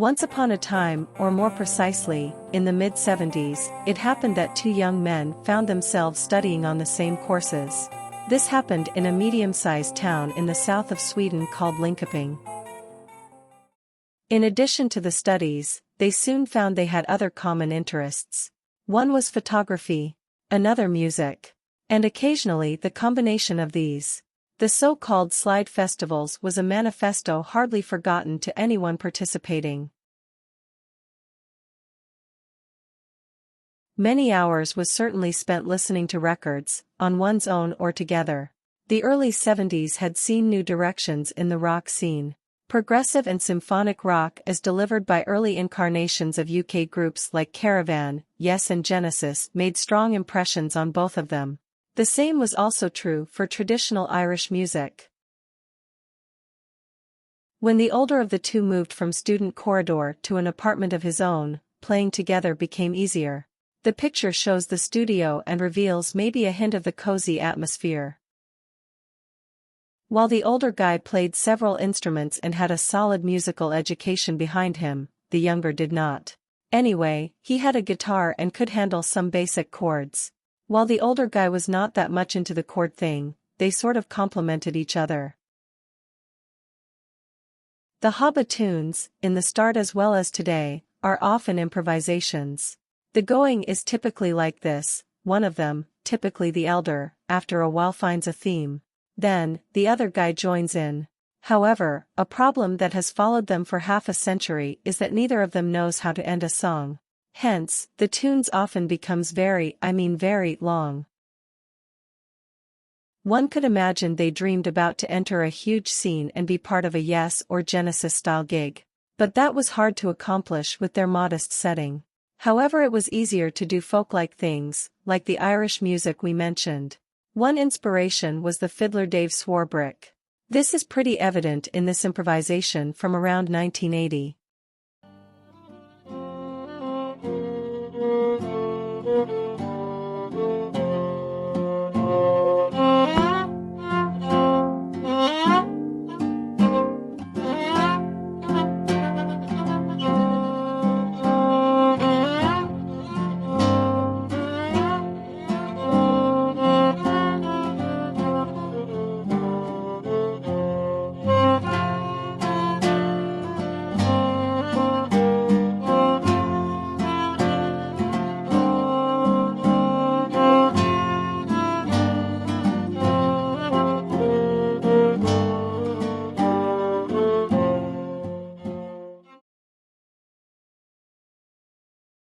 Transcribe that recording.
Once upon a time, or more precisely, in the mid-70s, it happened that two young men found themselves studying on the same courses. This happened in a medium-sized town in the south of Sweden called Linköping. In addition to the studies, they soon found they had other common interests. One was photography, another music, and occasionally the combination of these. The so-called slide festivals was a manifesto hardly forgotten to anyone participating. Many hours was certainly spent listening to records, on one's own or together. The early 70s had seen new directions in the rock scene. Progressive and symphonic rock as delivered by early incarnations of UK groups like Caravan, Yes and Genesis made strong impressions on both of them. The same was also true for traditional Irish music. When the older of the two moved from student corridor to an apartment of his own, playing together became easier. The picture shows the studio and reveals maybe a hint of the cozy atmosphere. While the older guy played several instruments and had a solid musical education behind him, the younger did not. Anyway, he had a guitar and could handle some basic chords. While the older guy was not that much into the chord thing, they sort of complemented each other. The Hobba tunes, in the start as well as today, are often improvisations. The going is typically like this: one of them, typically the elder, after a while finds a theme. Then, the other guy joins in. However, a problem that has followed them for half a century is that neither of them knows how to end a song. Hence, the tunes often becomes very long. One could imagine they dreamed about to enter a huge scene and be part of a Yes or Genesis-style gig. But that was hard to accomplish with their modest setting. However, it was easier to do folk-like things, like the Irish music we mentioned. One inspiration was the fiddler Dave Swarbrick. This is pretty evident in this improvisation from around 1980.